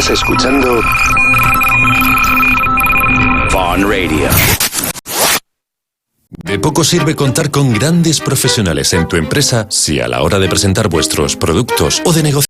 Estás escuchando Vaughan Radio. De poco sirve contar con grandes profesionales en tu empresa si a la hora de presentar vuestros productos o de negociar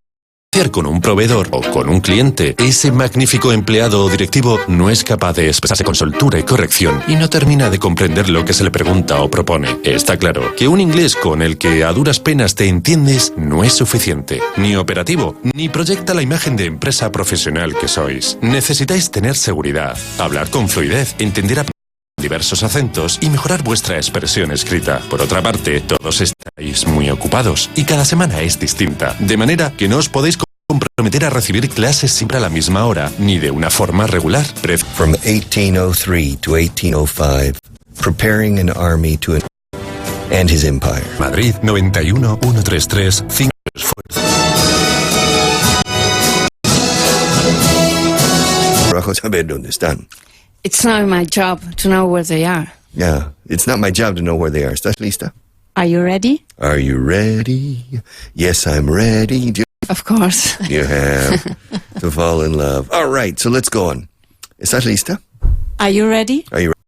con un proveedor o con un cliente, ese magnífico empleado o directivo no es capaz de expresarse con soltura y corrección y no termina de comprender lo que se le pregunta o propone. Está claro que un inglés con el que a duras penas te entiendes no es suficiente, ni operativo, ni proyecta la imagen de empresa profesional que sois. Necesitáis tener seguridad, hablar con fluidez, entender a diversos acentos y mejorar vuestra expresión escrita. Por otra parte, todos estáis muy ocupados y cada semana es distinta, de manera que no os podéis comprometer a recibir clases siempre a la misma hora, ni de una forma regular. From 1803 to 1805, preparing an army to and his empire. Madrid 91 133 5. Saber dónde están. It's not my job to know where they are. Yeah, it's not my job to know where they are. ¿Estás lista? Are you ready? Are you ready? Yes, I'm ready. Of course. You have to fall in love. All right, so let's go on. ¿Estás lista? Are you ready? Are you ready?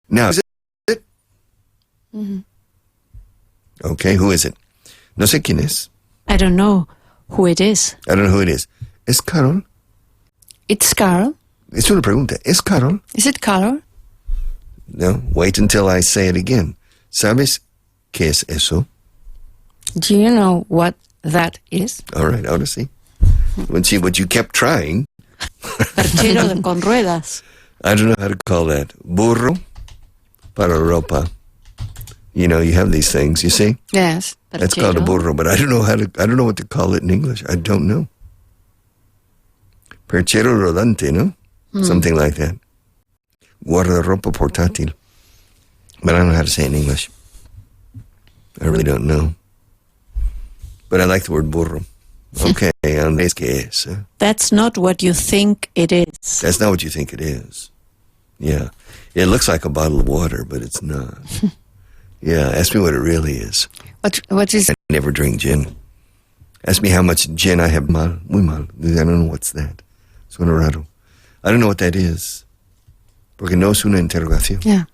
Now, is it? Mm-hmm. Okay, who is it? No sé quién es. I don't know who it is. I don't know who it is. ¿Es Carol? It's Carol. Es una pregunta. ¿Es Carol? Is it Carol? No, wait until I say it again. ¿Sabes qué es eso? Do you know what that is? All right, ahora sí. Let's see what you kept trying. Perchero con ruedas. I don't know how to call that. Burro para ropa. You know, you have these things, you see? Yes. That's called a burro, but I don't know what to call it in English. I don't know. Perchero rodante, no? Something like that. Guardarropa portátil. But I don't know how to say it in English. I really don't know. But I like the word burro. Okay, Andrés, ¿qué es? That's not what you think it is. That's not what you think it is. Yeah. It looks like a bottle of water, but it's not. Yeah, ask me what it really is. What is I never drink gin. Ask me how much gin I have. Mal, muy mal. I don't know what's that. Suena raro. I don't know what that is. Porque no es una interrogación. Yeah.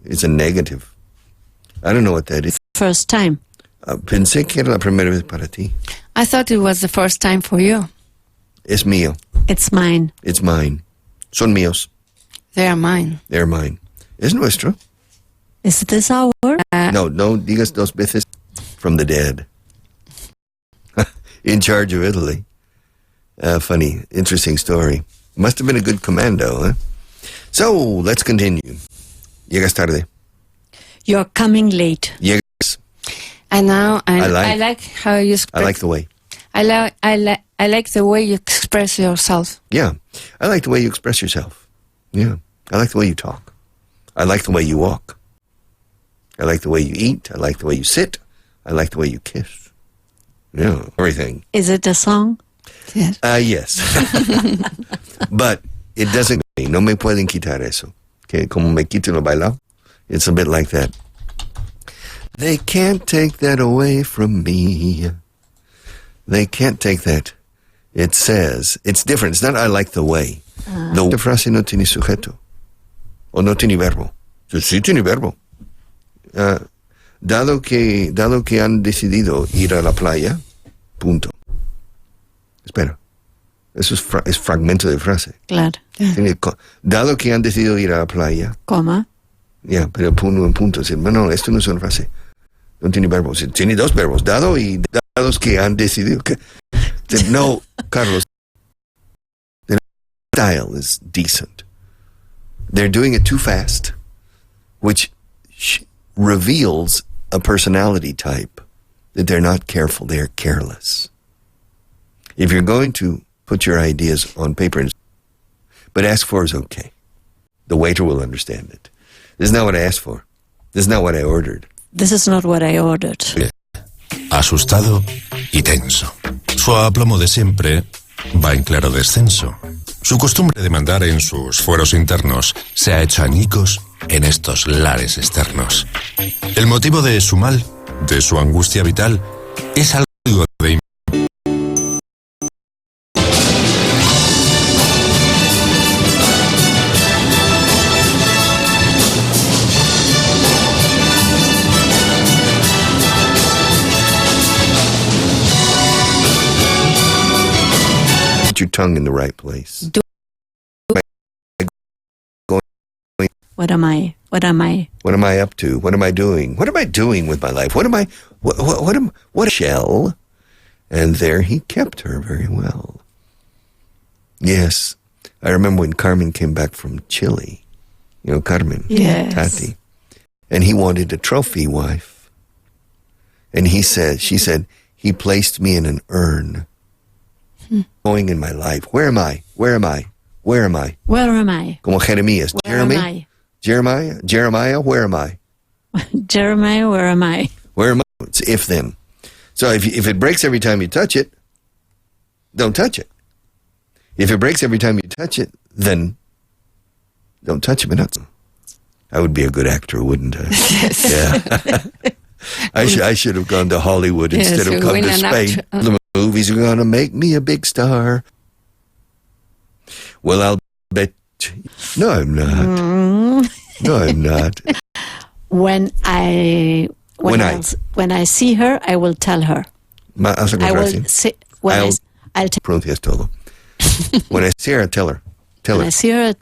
It's a negative. I don't know what that is. First time. Pensé que era la primera vez para ti. I thought it was the first time for you. Es mío. It's mine. It's mine. Son míos. They are mine. They're mine. Es nuestro. Is this our? No digas dos veces. From the dead. In charge of Italy. Funny, interesting story. Must have been a good commando, huh? So, let's continue. Llegas tarde. You're coming late. Llegas. And now I like how you express. I like the way. I like the way you express yourself. Yeah. I like the way you express yourself. Yeah. I like the way you talk. I like the way you walk. I like the way you eat. I like the way you sit. I like the way you kiss. Yeah, everything. Is it a song? Yes. Yes. But it doesn't. No me pueden quitar eso. Okay, como me quito lo bailado. It's a bit like that. They can't take that away from me. They can't take that. It says, it's different. It's not I like the way. The frase no tiene sujeto. O no tiene verbo. Sí tiene verbo. Dado que han decidido ir a la playa, punto. Espera. Eso es fragmento de frase. Claro. Dado que han decidido ir a la playa. Coma. Ya, pero punto en punto. No, esto no es una frase. No tiene verbos. Tiene dos verbos. Dado y dados que han decidido. No, Carlos. The style is decent. They're doing it too fast, which reveals a personality type that they're not careful. They're careless. If you're going to put your ideas on paper, but ask for is okay. The waiter will understand it. This is not what I asked for. This is not what I ordered. This is not what I ordered. Asustado y tenso. Su aplomo de siempre va en claro descenso. Su costumbre de mandar en sus fueros internos se ha hecho añicos en estos lares externos. El motivo de su mal, de su angustia vital, es algo de put your tongue in the right place. What am I? What am I up to? What am I doing? What am I doing with my life? What a shell? And there he kept her very well. Yes, I remember when Carmen came back from Chile. You know, Carmen, Yes. Tati. And he wanted a trophy wife. And she said, he placed me in an urn. Going in my life. Where am I? Where am I? Where am I? Where am I? Como Jeremías. Where am I? Jeremiah, where am I? Jeremiah, where am I? Where am I? It's if then. So if it breaks every time you touch it, don't touch it. If it breaks every time you touch it, then don't touch it. But not. I would be a good actor, wouldn't I? Yes. Yeah. I should have gone to Hollywood instead of come to Spain. The movies are going to make me a big star. Well, I'll bet. No, I'm not. No, I'm not. When I see her, I will tell her. I will say, I'll tell Pronuncias todo. When I see her, I'll tell her. Tell when her. I see her,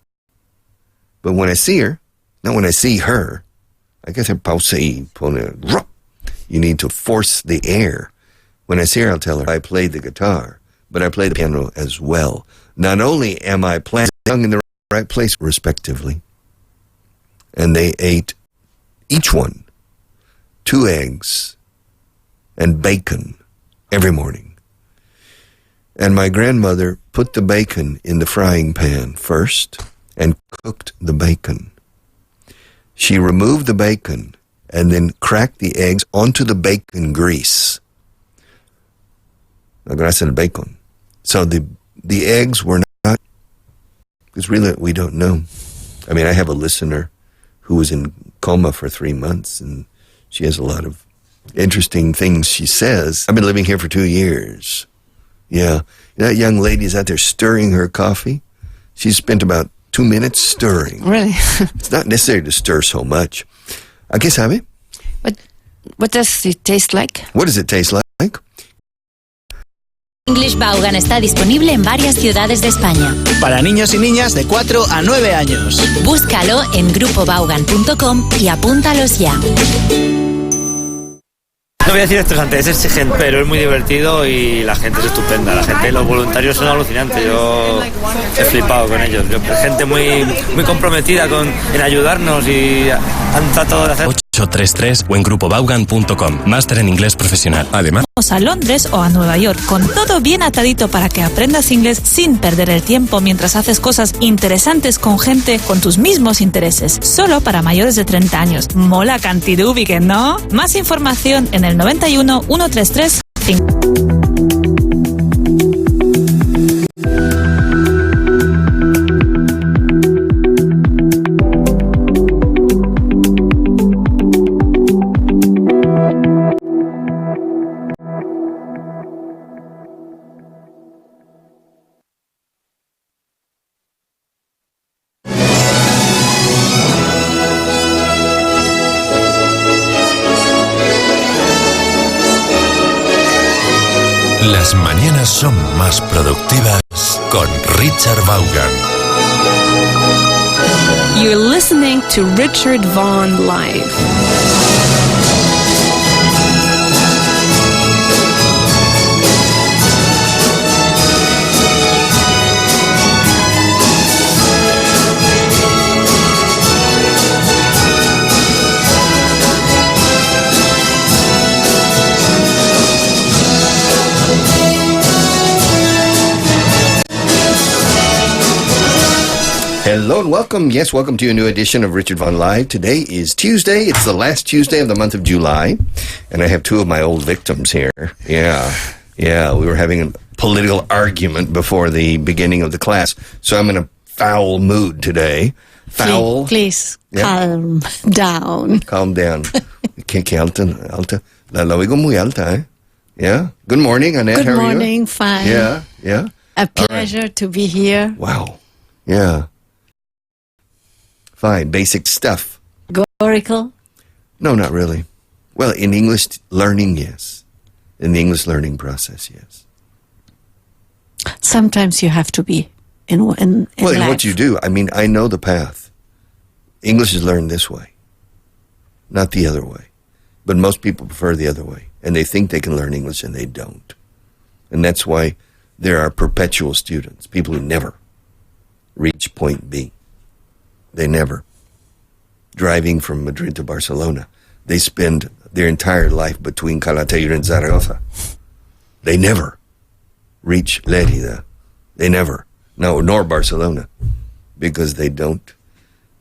But when I see her, not when I see her, I guess I pause y pone. You need to force the air. When I see her, I'll tell her I play the guitar, but I play the piano as well. Not only am I playing in the right place, respectively, and they ate, each one, 2 eggs and bacon every morning. And my grandmother put the bacon in the frying pan first and cooked the bacon. She removed the bacon and then cracked the eggs onto the bacon grease. La grasa del bacon. So the eggs were not, because really we don't know. I mean, I have a listener who was in coma for 3 months, and she has a lot of interesting things she says. I've been living here for 2 years. Yeah. That young lady's out there stirring her coffee. She spent about 2 minutes stirring. really? It's not necessary to stir so much. ¿A qué sabe? What does it taste like? What does it taste like? English Vaughan está disponible en varias ciudades de España. Para niños y niñas de 4 a 9 años. Búscalo en grupovaughan.com y apúntalos ya. No voy a decir estresante, es exigente, pero es muy divertido y la gente es estupenda. La gente, los voluntarios son alucinantes. Yo he flipado con ellos. Gente muy comprometida en ayudarnos y han tratado de hacer 833 o en grupovaughan.com. Máster en inglés profesional. Además, a Londres o a Nueva York, con todo bien atadito para que aprendas inglés sin perder el tiempo mientras haces cosas interesantes con gente con tus mismos intereses. Solo para mayores de 30 años. Mola cantidubi, ¿que no? Más información en el 91 133 5. Las mañanas son más productivas con Richard Vaughan. You're listening to Richard Vaughan Live. Hello and welcome. Yes, welcome to a new edition of Richard Vaughan Live. Today is Tuesday. It's the last Tuesday of the month of July. And I have 2 of my old victims here. Yeah. We were having a political argument before the beginning of the class. So I'm in a foul mood today. Foul. Please, Yeah. calm down. Calm down. Que alta. La oigo muy alta, eh? Yeah. Good morning, Annette. Good How are morning, you? fine. Yeah. A pleasure to be here. Wow. Yeah. Fine. Basic stuff. Oracle. No, not really. Well, in English learning, yes. In the English learning process, yes. Sometimes you have to be in well, life. in what you do. I mean, I know the path. English is learned this way, not the other way. But most people prefer the other way, and they think they can learn English, and they don't. And that's why there are perpetual students, people who never reach point B. They never. Driving from Madrid to Barcelona, they spend their entire life between Calateira and Zaragoza. They never reach Lérida. They never. No, nor Barcelona, because they don't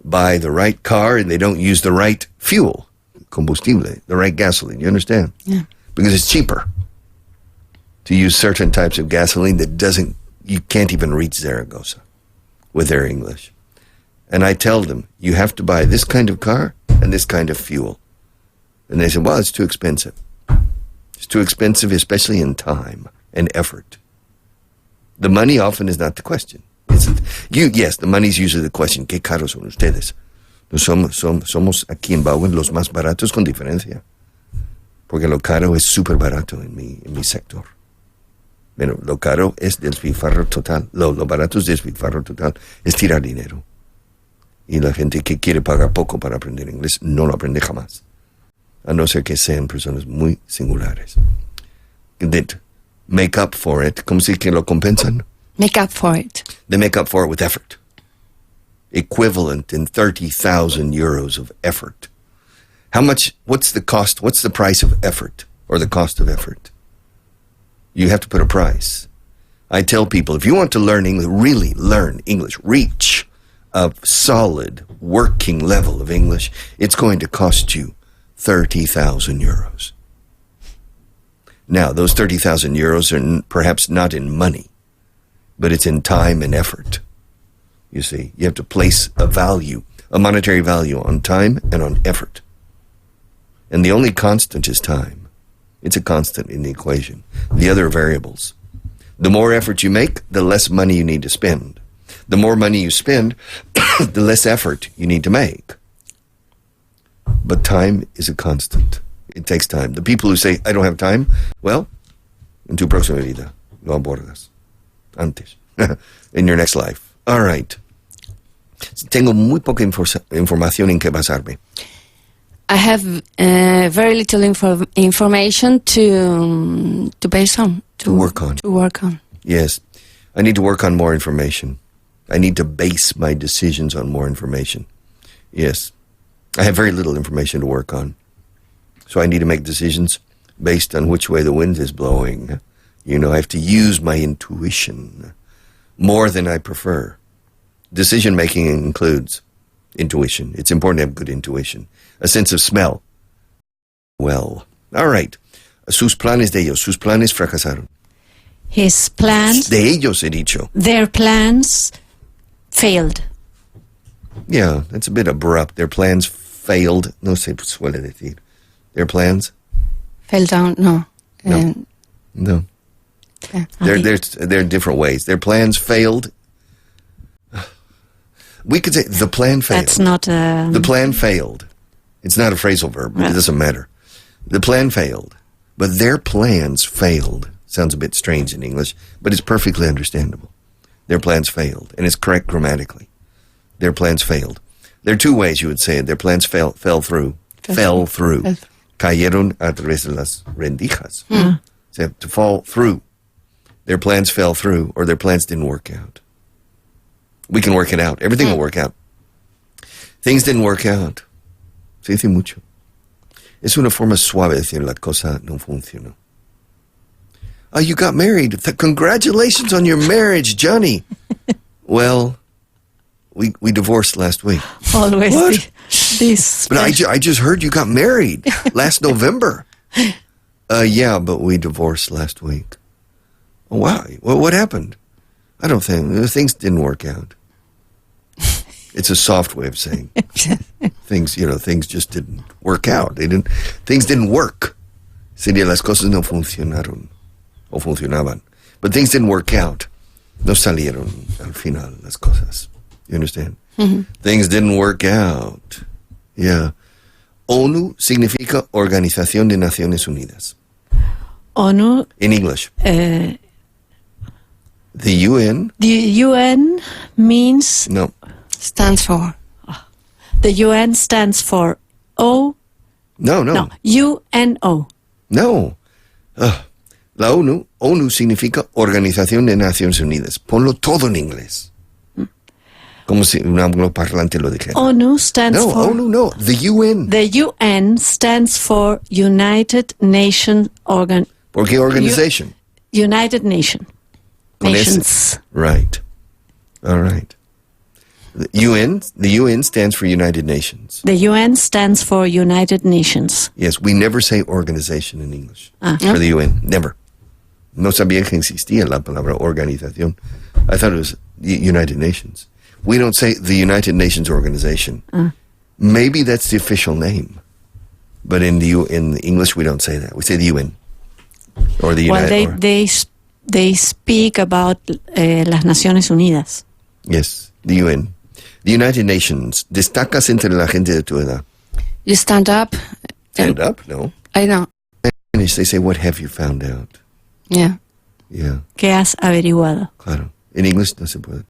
buy the right car and they don't use the right fuel, combustible, the right gasoline. You understand? Yeah. Because it's cheaper to use certain types of gasoline that you can't even reach Zaragoza with their English. And I tell them, you have to buy this kind of car and this kind of fuel. And they say, well, it's too expensive. It's too expensive, especially in time and effort. The money often is not the question. Yes, the money is usually the question. ¿Qué caros son ustedes? Somos aquí en Vaughan los más baratos con diferencia. Porque lo caro es súper barato en mi sector. Pero lo caro es despilfarro total. Lo barato es despilfarro total. Es tirar dinero. Y la gente que quiere pagar poco para aprender inglés no lo aprende jamás. A no ser que sean personas muy singulares. That make up for it. ¿Cómo se dice que lo compensan? Make up for it. They make up for it with effort. Equivalent in 30,000 euros of effort. How much, what's the cost, what's the price of effort, or the cost of effort? You have to put a price. I tell people, if you want to learn English, really learn English, reach a solid working level of English, it's going to cost you 30,000 euros. Now, those 30,000 euros are perhaps not in money, but it's in time and effort. You see, you have to place a value, a monetary value on time and on effort. And the only constant is time. It's a constant in the equation. The other variables. The more effort you make, the less money you need to spend. The more money you spend, the less effort you need to make. But time is a constant. It takes time. The people who say, I don't have time, well, en tu próxima vida lo abordas. Antes. In your next life. All right. Tengo muy poca información en qué basarme. I have very little information to base on. To work on. To work on. Yes. I need to work on more information. I need to base my decisions on more information. Yes. I have very little information to work on. So I need to make decisions based on which way the wind is blowing. You know, I have to use my intuition more than I prefer. Decision-making includes intuition. It's important to have good intuition. A sense of smell. Well, all right. Sus planes de ellos. Sus planes fracasaron. His plans. De ellos, he dicho. Their plans failed. Yeah, that's a bit abrupt. Their plans failed. No se suele decir. Their plans? Fell down, no. No. Yeah, there are different ways. Their plans failed. We could say the plan failed. That's not a... The plan failed. It's not a phrasal verb. Right. It doesn't matter. The plan failed. But their plans failed. Sounds a bit strange in English, but it's perfectly understandable. Their plans failed. And it's correct grammatically. Their plans failed. There are two ways you would say it. Their plans fell through. Fell through. Cayeron a través de las rendijas. So to fall through. Their plans fell through, or their plans didn't work out. We can work it out. Everything will work out. Things didn't work out. Se dice mucho. Es una forma suave de decir la cosa no funcionó. Oh, you got married. Congratulations on your marriage, Johnny. Well, we divorced last week. Always what? This. But I just heard you got married last November. Yeah, but we divorced last week. Oh, wow. Well, what happened? I don't think things didn't work out. It's a soft way of saying things. You know, things just didn't work out. Things didn't work. Sería las cosas no funcionaron o funcionaban, but things didn't work out. No salieron al final las cosas. You understand? Mm-hmm. Things didn't work out. Yeah. ONU significa Organización de Naciones Unidas. ONU. In English. The UN? The UN means... No. Stands for... The UN stands for O... No. UNO. No. La ONU significa Organización de Naciones Unidas. Ponlo todo en inglés. Como si un angloparlante lo dijera. ONU stands for... ONU no. The UN. The UN stands for United Nations ¿Por qué organization? United Nations. Nations. Right. All right. The UN stands for United Nations. The UN stands for United Nations. Yes, we never say organization in English. For the UN. Never. No sabía que existía la palabra organización. I thought it was United Nations. We don't say the United Nations Organization. Maybe that's the official name. But in English, we don't say that. We say the UN. Or the United... Well, they speak about las Naciones Unidas. Yes, the UN. The United Nations. Destacas entre la gente de tu edad. You stand up. Stand up? No. I know. In Spanish, they say, what have you found out? Yeah. Yeah. ¿Qué has averiguado? Claro. En English no se puede.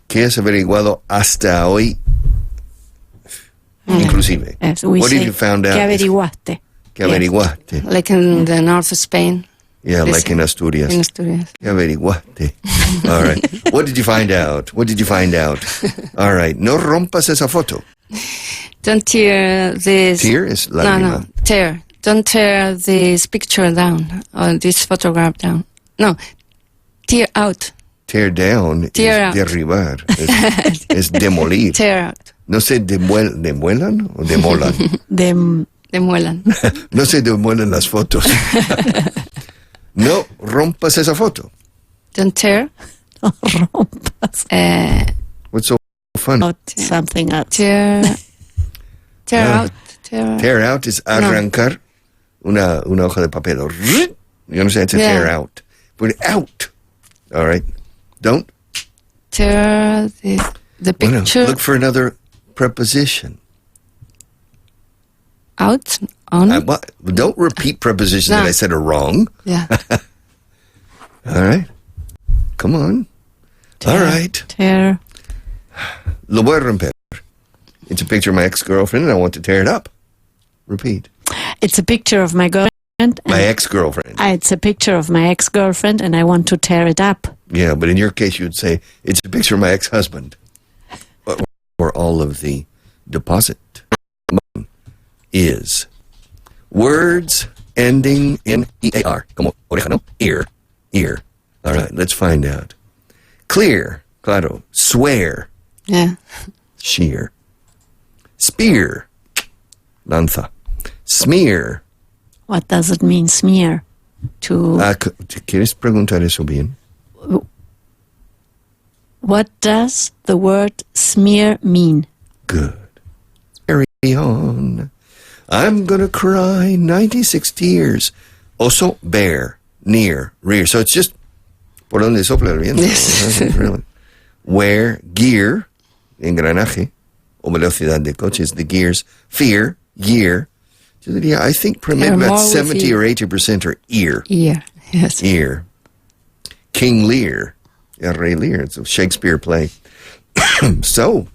¿Qué has averiguado hasta hoy? Inclusive. What have you found out? ¿Qué averiguaste? ¿Qué averiguaste? Like in the north of Spain. Yeah, like in Asturias. In Asturias. ¿Qué averiguaste? All right. What did you find out? What did you find out? All right. No rompas esa foto. Don't tear this... Tear is lágrima. No. Tear. Don't tear this picture down. Or this photograph down. No. Tear out. Tear down tear es out. Derribar. Es demolir. Tear out. No se demuelan o demolan. Demuelan. No se demuelan las fotos. No rompas esa foto. Don't tear. No rompas. What's so fun? Something else. Tear out. Tear out es arrancar una hoja de papel. You understand? It's a tear out. Put it out. All right. Don't tear the picture. Look for another preposition. Out. On. Don't repeat prepositions that I said are wrong. Yeah. All right. Come on. Tear, all right. Tear. Lo voy a romper. It's a picture of my ex-girlfriend and I want to tear it up. Repeat. It's a picture of my girlfriend. My ex-girlfriend. It's a picture of my ex-girlfriend and I want to tear it up. Yeah, but in your case you would say, it's a picture of my ex-husband. Or all of the deposit is words ending in EAR. Como oreja, no? Ear. All right, let's find out. Clear. Claro. Swear. Yeah. Sheer. Spear. Lanza. Smear. What does it mean, smear? ¿Quieres preguntar eso bien? What does the word smear mean? Good. Carry on. I'm gonna cry 96 tears. Oso, bear, near, rear. So it's just por donde sopla el viento. Yes. Really. Where, gear, engranaje, o velocidad de coches, the gears. Fear, year. Yo diría, I think maybe about 70 or 80% are ear. Ear, yes. Ear. King Lear. El Rey Lear. It's a Shakespeare play. So,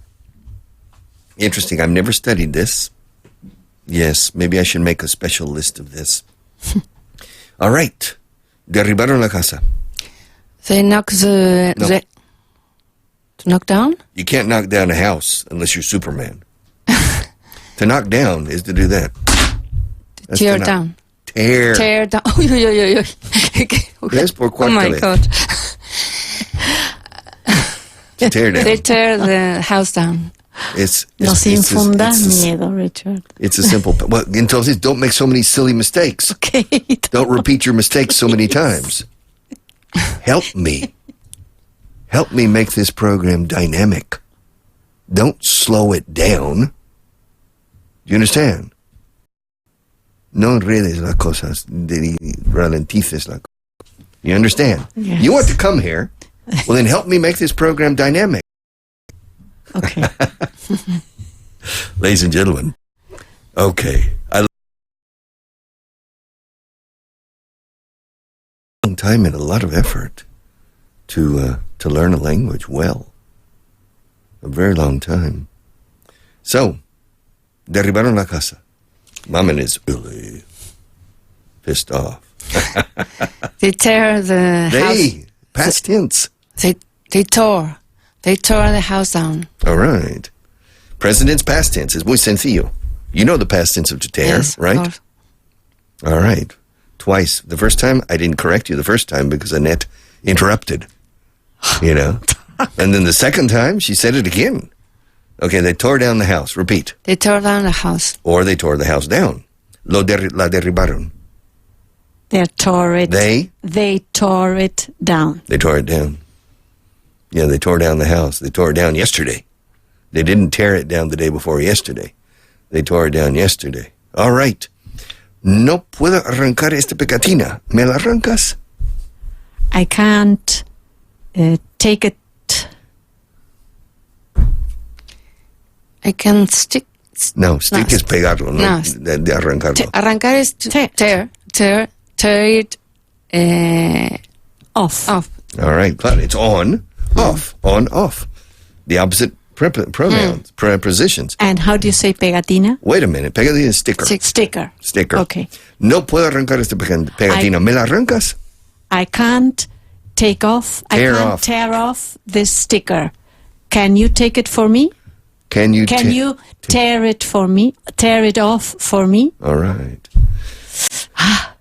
interesting. I've never studied this. Yes, maybe I should make a special list of this. All right. Derribaron la casa. They knock to knock down? You can't knock down a house unless you're Superman. To knock down is to do that. That's tear down. Tear down. Oh, Yes, por cuarta Oh my vez. God. To tear down. They tear the house down. Nos infundas miedo, Richard. It's a simple... Well, entonces, don't make so many silly mistakes. Okay. Don't repeat your mistakes so many times. Help me. Help me make this program dynamic. Don't slow it down. Do you understand? No enredes las cosas. Ralentices las cosas. You understand? Yes. You want to come here. Well, then help me make this program dynamic. Okay. Ladies and gentlemen. Okay. Long time and a lot of effort. to learn a language well. A very long time. So, derribaron la casa. Mom is really pissed off. They tear the house. Past tense. They tore the house down. All right. President's past tense is muy sencillo. You know the past tense of to tear, yes, right? Of course. All right. Twice. The first time, I didn't correct you the first time because Annette interrupted. You know? And then the second time, she said it again. Okay, they tore down the house. Repeat. They tore down the house. Or they tore the house down. La derribaron. They tore it. They tore it down. They tore it down. Yeah, they tore down the house. They tore it down yesterday. They didn't tear it down the day before yesterday. They tore it down yesterday. All right. No puedo arrancar esta pegatina. ¿Me la arrancas? I can't take it. I can stick. No, stick es pegarlo, no, de arrancarlo. Arrancar is to tear it off. All right, claro, it's on, off, on, off. The opposite pronouns, prepositions. And how do you say pegatina? Wait a minute, pegatina is sticker. Sticker. Okay. No puedo arrancar esta pegatina. ¿Me la arrancas? I can't take off. Tear off this sticker. Can you take it for me? Can you tear it for me? Tear it off for me? All right.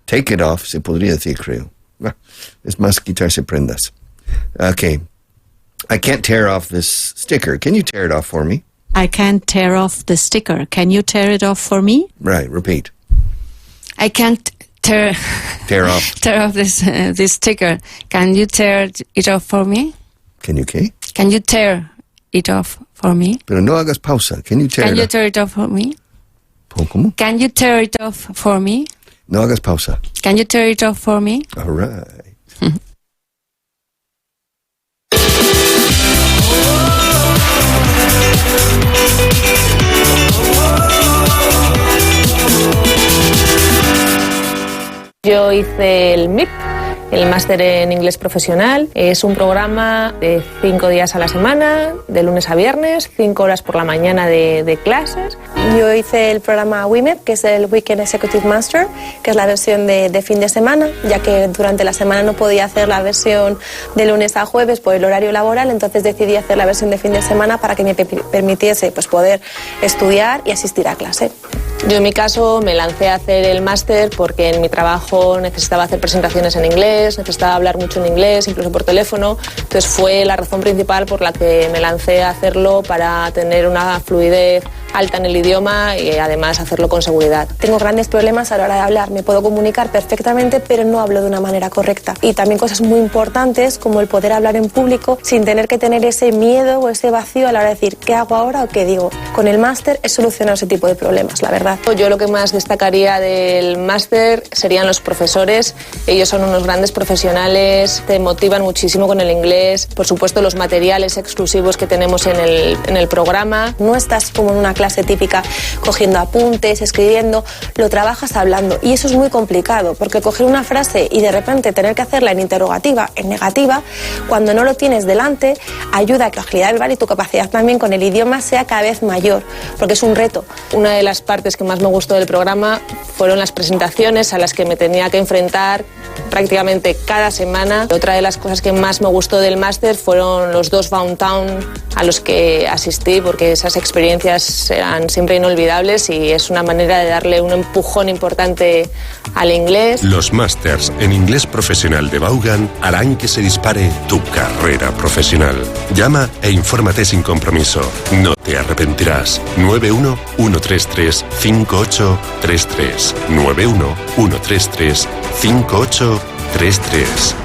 Take it off, se podría decir, creo. Es más quitarse prendas. Okay. I can't tear off this sticker. Can you tear it off for me? I can't tear off the sticker. Can you tear it off for me? Right, repeat. I can't tear off this sticker. Can you tear it off for me? Can you qué? Can you tear it off for me? Pero no hagas pausa. Can you tear it off for me? ¿Cómo? Can you tear it off for me? No hagas pausa. Can you tear it off for me? All right. Yo hice el MIP, el máster en inglés profesional. Es un programa de 5 días a la semana, de lunes a viernes, 5 horas por la mañana de clases. Yo hice el programa WIMEP, que es el Weekend Executive Master, que es la versión de fin de semana, ya que durante la semana no podía hacer la versión de lunes a jueves por el horario laboral, entonces decidí hacer la versión de fin de semana para que me permitiese poder estudiar y asistir a clase. Yo en mi caso me lancé a hacer el máster porque en mi trabajo necesitaba hacer presentaciones en inglés, necesitaba hablar mucho en inglés, incluso por teléfono. Entonces fue la razón principal por la que me lancé a hacerlo, para tener una fluidez alta en el idioma y además hacerlo con seguridad. Tengo grandes problemas a la hora de hablar, me puedo comunicar perfectamente, pero no hablo de una manera correcta. Y también cosas muy importantes como el poder hablar en público sin tener que tener ese miedo o ese vacío a la hora de decir ¿qué hago ahora o qué digo? Con el máster he solucionado ese tipo de problemas, la verdad. Yo lo que más destacaría del máster serían los profesores. Ellos son unos grandes profesionales, te motivan muchísimo con el inglés. Por supuesto, los materiales exclusivos que tenemos en el programa. No estás como en una clase típica cogiendo apuntes, escribiendo, lo trabajas hablando. Y eso es muy complicado, porque coger una frase y de repente tener que hacerla en interrogativa, en negativa, cuando no lo tienes delante, ayuda a que tu agilidad verbal y tu capacidad también con el idioma sea cada vez mayor, porque es un reto. Una de las partes que más me gustó del programa fueron las presentaciones a las que me tenía que enfrentar prácticamente cada semana. Otra de las cosas que más me gustó del máster fueron los 2 Vaughan a los que asistí, porque esas experiencias eran siempre inolvidables y es una manera de darle un empujón importante al inglés. Los másters en inglés profesional de Vaughan harán que se dispare tu carrera profesional. Llama e infórmate sin compromiso. No te arrepentirás. 91 133 5833. 91 133 5833.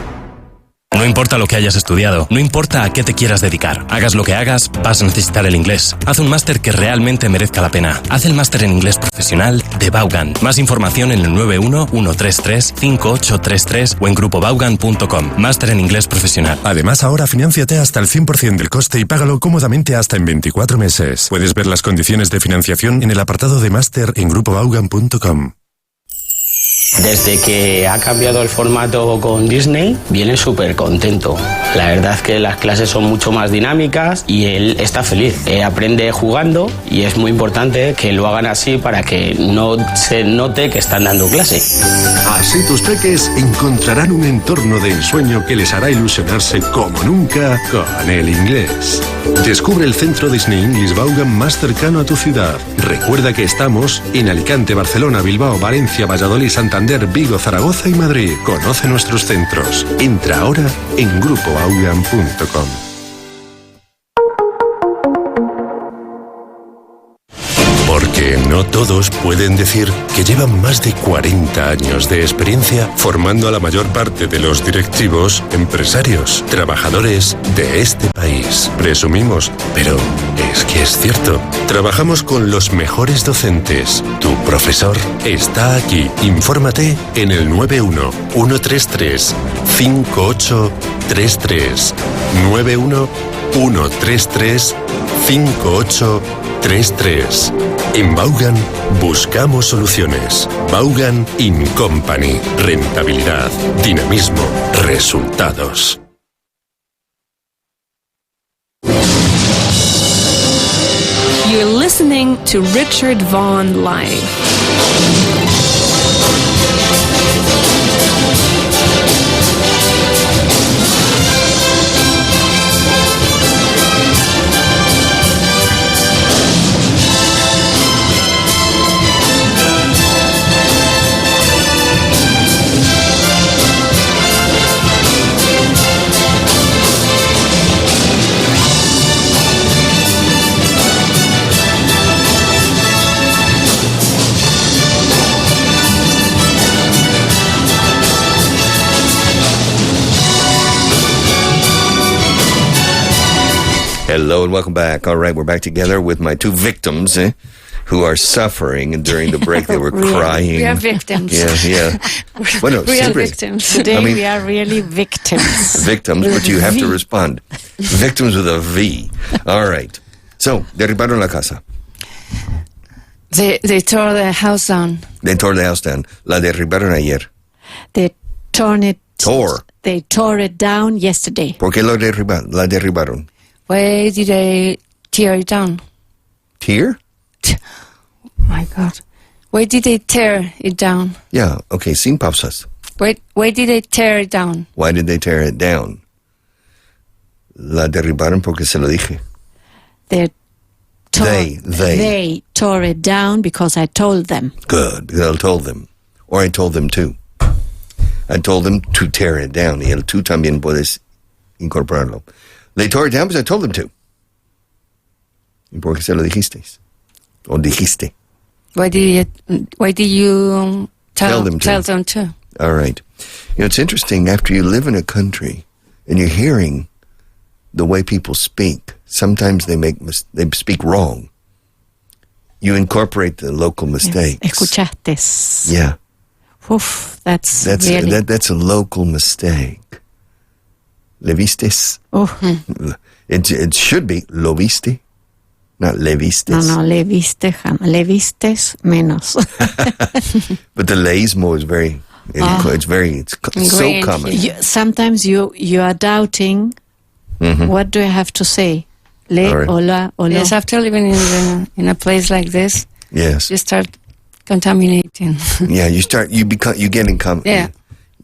No importa lo que hayas estudiado, no importa a qué te quieras dedicar, hagas lo que hagas, vas a necesitar el inglés. Haz un máster que realmente merezca la pena. Haz el máster en inglés profesional de Vaughan. Más información en el 91 133 5833 o en grupovaughan.com. Máster en inglés profesional. Además, ahora finánciate hasta el 100% del coste y págalo cómodamente hasta en 24 meses. Puedes ver las condiciones de financiación en el apartado de máster en grupovaughan.com. Desde que ha cambiado el formato con Disney, viene súper contento. La verdad es que las clases son mucho más dinámicas y él está feliz. Aprende jugando y es muy importante que lo hagan así para que no se note que están dando clase. Así tus peques encontrarán un entorno de ensueño que les hará ilusionarse como nunca con el inglés. Descubre el centro Disney English Vaughan más cercano a tu ciudad. Recuerda que estamos en Alicante, Barcelona, Bilbao, Valencia, Valladolid, Santander, Vigo, Zaragoza y Madrid. Conoce nuestros centros. Entra ahora en grupovaughan.com. Porque no todos pueden decir que llevan más de 40 años de experiencia formando a la mayor parte de los directivos, empresarios, trabajadores de este país. Presumimos, pero es que es cierto. Trabajamos con los mejores docentes. Tu profesor está aquí. Infórmate en el 91-133-5833. 91-133-5833. En Vaughan buscamos soluciones. Vaughan & Company. Rentabilidad, dinamismo, resultados. You're listening to Richard Vaughan Live. Hello and welcome back. All right, we're back together with my two victims who are suffering, and during the break they were crying. We are victims. Yeah. Bueno, real victims. Today we are really victims. Victims, but you have to respond. Victims with a V. All right. So, derribaron la casa. They tore the house down. They tore the house down. La derribaron ayer. They Tore. They tore it down yesterday. ¿Por qué la derribaron? Why did they tear it down? Tear? Oh my God. Why did they tear it down? Yeah, okay, sin pausas. Why did they tear it down? Why did they tear it down? La derribaron porque se lo dije. They They tore it down because I told them. Good, because I told them. Or I told them too. I told them to tear it down. Y el tú también puedes incorporarlo. They tore it down because I told them to. ¿Y por qué se lo dijisteis? O dijiste. Why did you tell them to? All right. You know, it's interesting, after you live in a country and you're hearing the way people speak, sometimes they speak wrong. You incorporate the local mistakes. Escuchaste. Yeah. Oof, that's a local mistake. ¿Le vistes? It should be lo viste, not le vistes. No, le viste jamás. Le vistes menos. But the leísmo is it's so common. Sometimes you are doubting. Mm-hmm. What do I have to say? Le, right. hola. Yes, after living in a place like this, yes, you start contaminating. Yeah,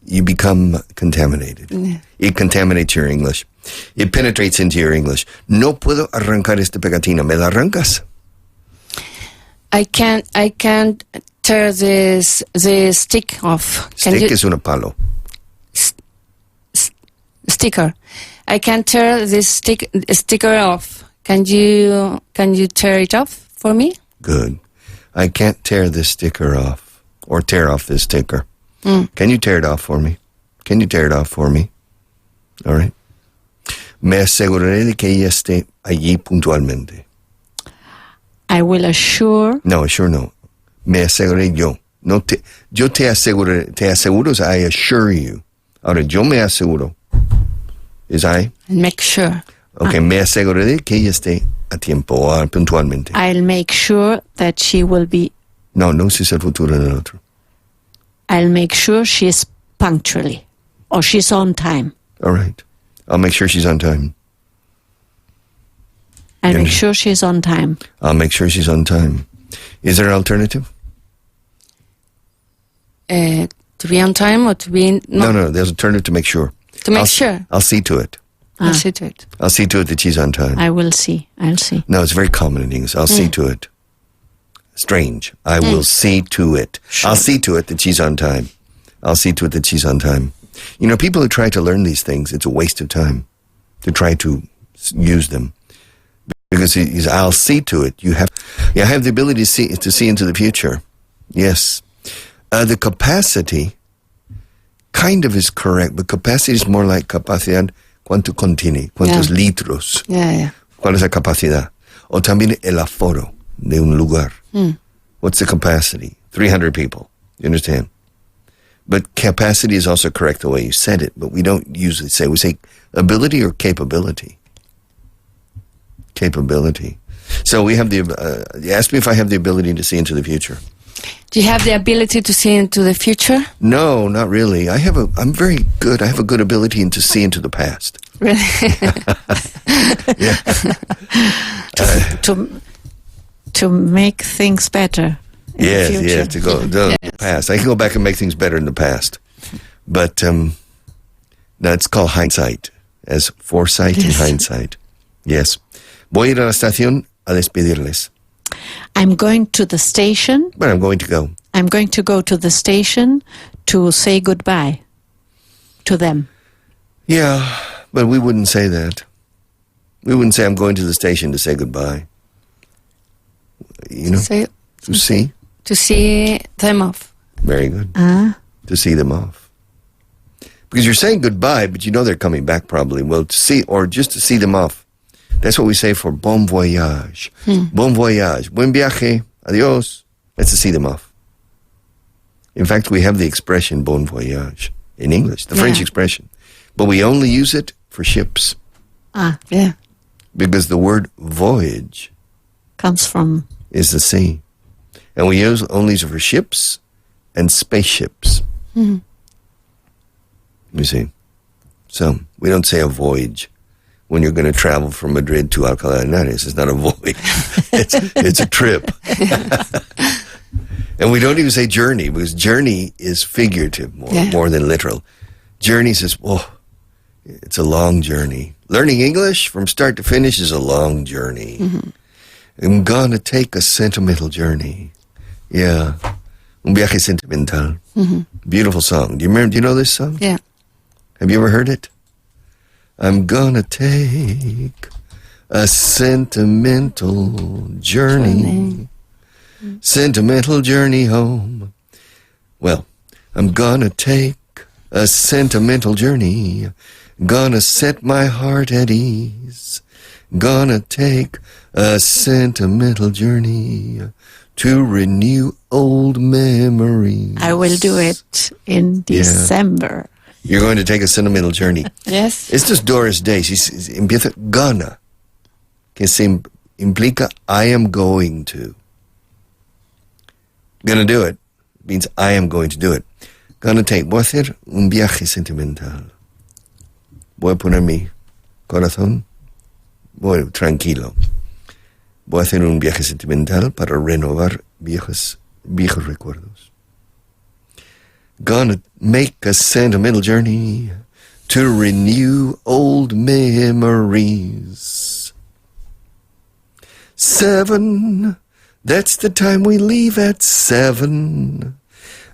you become contaminated. Yeah. It contaminates your English. It penetrates into your English. No puedo arrancar esta pegatina. ¿Me la arrancas? I can't tear this stick off. Stick es una palo. Sticker. I can't tear this sticker off. Can you tear it off for me? Good. I can't tear this sticker off, or tear off this sticker. Can you tear it off for me? Can you tear it off for me? All right. Me aseguraré de que ella esté allí puntualmente. I will assure. No, assure no. Me aseguraré yo. Yo te aseguraré. Te aseguro es I assure you. Ahora, yo me aseguro. Is I? Make sure. Okay, me aseguraré que ella esté a tiempo o puntualmente. I'll make sure that she will be. No si es el futuro del otro. I'll make sure she's punctually, or she's on time. All right. I'll make sure she's on time. I'll make sure she's on time. I'll make sure she's on time. Is there an alternative? To be on time or to be... No, there's an alternative to make sure. To make sure? I'll see to it. I'll see to it. I'll see to it that she's on time. I'll see. No, it's very common in English. I'll see to it. Strange. I will see to it. Sure. I'll see to it that she's on time. I'll see to it that she's on time. You know, people who try to learn these things, it's a waste of time to try to use them. Because I'll see to it. You have the ability to see into the future. Yes. The capacity kind of is correct, but capacity is more like capacidad, cuánto contiene, cuántos litros. ¿Cuál es la capacidad? O también el aforo de un lugar. What's the capacity? 300 people. You understand? But capacity is also correct the way you said it, but we don't usually say, we say ability or capability. Capability. So we have you asked me if I have the ability to see into the future. Do you have the ability to see into the future? No, not really. I'm very good. I have a good ability to see into the past. Really? To make things better. Yes, to go the past. I can go back and make things better in the past. But it's called hindsight, as foresight and hindsight. Yes. Voy a ir a la estación a despedirles. I'm going to the station. But I'm going to go. I'm going to go to the station to say goodbye to them. Yeah, but we wouldn't say that. We wouldn't say I'm going to the station to say goodbye. You know? To see? To see them off. Very good. To see them off. Because you're saying goodbye, but you know they're coming back probably. Well, to see, or just to see them off. That's what we say for bon voyage. Bon voyage. Buen viaje. Adios. That's to see them off. In fact, we have the expression bon voyage in English, the French expression. But we only use it for ships. Because the word voyage comes from... is the sea. And we only use it for ships and spaceships. You see. So, we don't say a voyage when you're going to travel from Madrid to Alcalá de Henares. It's not a voyage. It's a trip. And we don't even say journey, because journey is figurative more than literal. Journey says, it's a long journey. Learning English from start to finish is a long journey. I'm gonna take a sentimental journey. Yeah. Un viaje sentimental. Beautiful song. Do you know this song? Yeah. Have you ever heard it? I'm gonna take a sentimental journey. Sentimental journey home. Well, I'm gonna take a sentimental journey. Gonna set my heart at ease. Gonna take a sentimental journey to renew old memories. I will do it in December. You're going to take a sentimental journey. Yes. Esto es Doris Day. Empieza gonna, que se implica I am going to. Gonna do it means I am going to do it. Gonna take. Voy a hacer un viaje sentimental. Voy a poner mi corazón. Tranquilo. Voy a hacer un viaje sentimental para renovar viejos recuerdos. Gonna make a sentimental journey to renew old memories. 7, that's the time we leave at 7.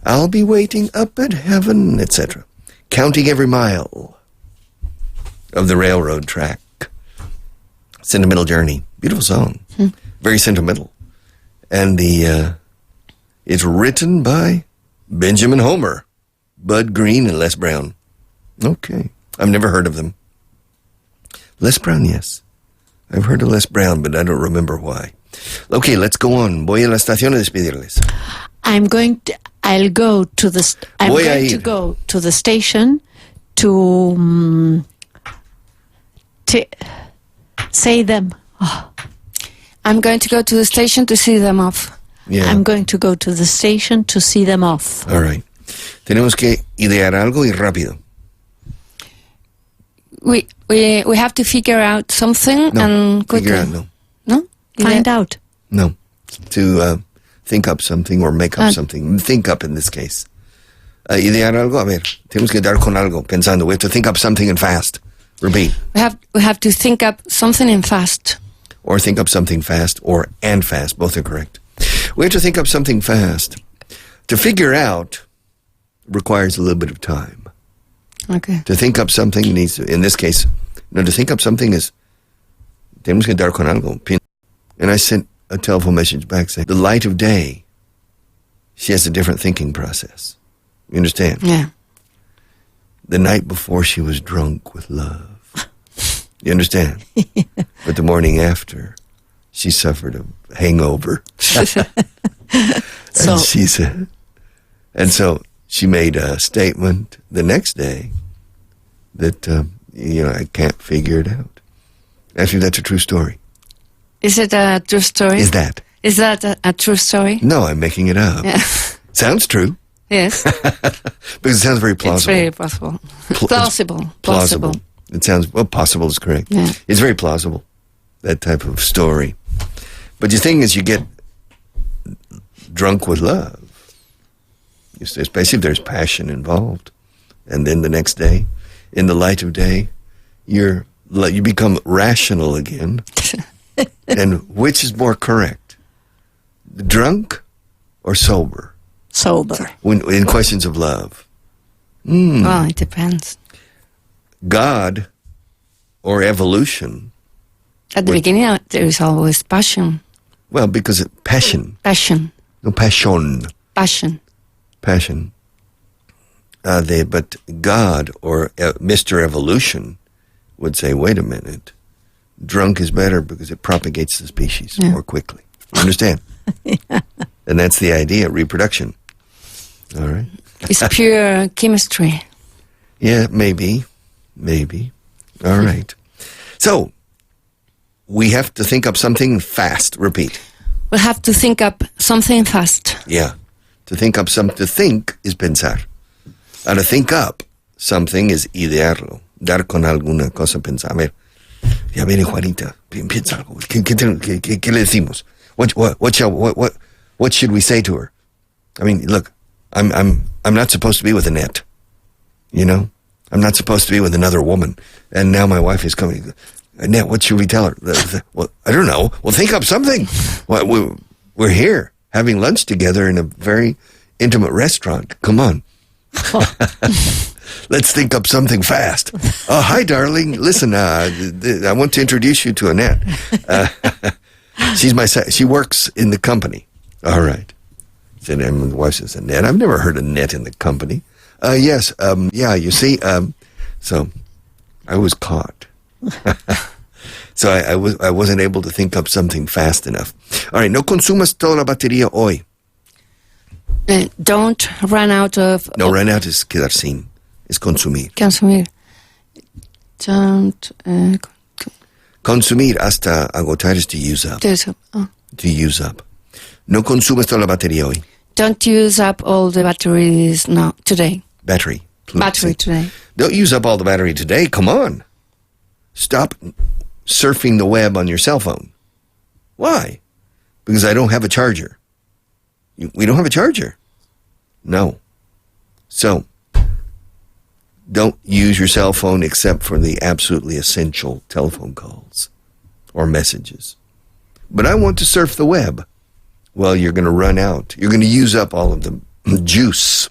I'll be waiting up at heaven, etc. Counting every mile of the railroad track. Sentimental Journey. Beautiful song. Very sentimental. And it's written by Benjamin Homer, Bud Green, and Les Brown. Okay. I've never heard of them. Les Brown, yes. I've heard of Les Brown, but I don't remember why. Okay, let's go on. Voy a la estación a despedirles. I'm going to go to the station to say them. I'm going to go to the station to see them off. Yeah. I'm going to go to the station to see them off. All right. Tenemos que idear algo y rápido. we have to figure out something and figure out, no? Find out. No. To think up something or make up something. Think up in this case. Idear algo, a ver, tenemos que dar con algo, pensando. We have to think up something and fast. Repeat. We have to think up something and fast. Or think up something fast, or and fast. Both are correct. We have to think up something fast. To figure out requires a little bit of time. Okay. To think up something needs to, in this case, to think up something is, tenemos que dar con algo. And I sent a telephone message back saying, the light of day, she has a different thinking process. You understand? Yeah. The night before she was drunk with love. You understand? Yeah. But the morning after, she suffered a hangover. And she said, and so she made a statement the next day that, I can't figure it out. Actually, that's a true story. Is it a true story? Is that a true story? No, I'm making it up. Yeah. Sounds true. Yes. Because it sounds very plausible. It's very possible. Plausible. It sounds, possible is correct. Yeah. It's very plausible, that type of story. But the thing is, you get drunk with love, especially if there's passion involved. And then the next day, in the light of day, you become rational again. And which is more correct? Drunk or sober? Sober. In questions of love. Well, it depends. God or evolution. At the beginning, there is always passion. Well, because passion. Passion. No, passion. Passion. Passion. But God or Mr. Evolution would say, wait a minute, drunk is better because it propagates the species more quickly. You understand? Yeah. And that's the idea, reproduction. All right? It's pure chemistry. Yeah, maybe. All right. So, we have to think up something fast. Repeat. We have to think up something fast. Yeah. To think up something. To think is pensar. And to think up something is idearlo. Dar con alguna cosa pensar. A ver, ya viene Juanita. Piensa algo. ¿Qué le decimos? What should we say to her? I mean, look, I'm not supposed to be with Annette. You know? I'm not supposed to be with another woman. And now my wife is coming. Annette, what should we tell her? Well, I don't know. Well, think up something. Well, we're here having lunch together in a very intimate restaurant. Come on. Let's think up something fast. Oh, hi, darling. Listen, I want to introduce you to Annette. She works in the company. All right. And the wife says, Annette? I've never heard of Annette in the company. Yes. Yeah, you see, so I was caught. So I wasn't able to think up something fast enough. All right. No consumas toda la batería hoy. Don't run out of... No, run out is quedar sin. Es consumir. Consumir. Don't... consumir hasta agotar is to use up. To use up. No consumas toda la batería hoy. Don't use up all the batteries today. Battery. Battery today. Don't use up all the battery today. Come on. Stop surfing the web on your cell phone. Why? Because I don't have a charger. We don't have a charger. No. So, don't use your cell phone except for the absolutely essential telephone calls or messages. But I want to surf the web. Well, you're going to run out. You're going to use up all of the juice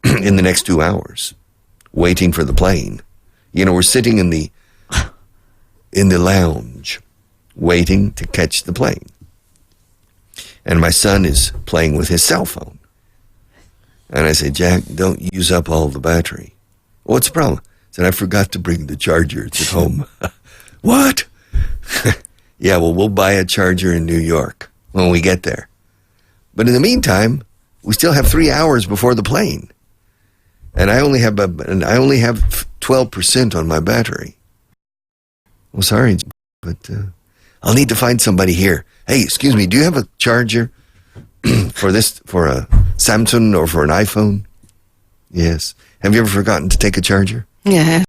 in the next 2 hours waiting for the plane. You know, we're sitting in the lounge waiting to catch the plane. And my son is playing with his cell phone. And I say, Jack, don't use up all the battery. What's the problem? I said, I forgot to bring the charger. It's at home. What? Yeah, well, we'll buy a charger in New York when we get there. But in the meantime, we still have 3 hours before the plane. And I only have 12% on my battery. Well, sorry, but I'll need to find somebody here. Hey, excuse me, do you have a charger for a Samsung or for an iPhone? Yes. Have you ever forgotten to take a charger? Yeah.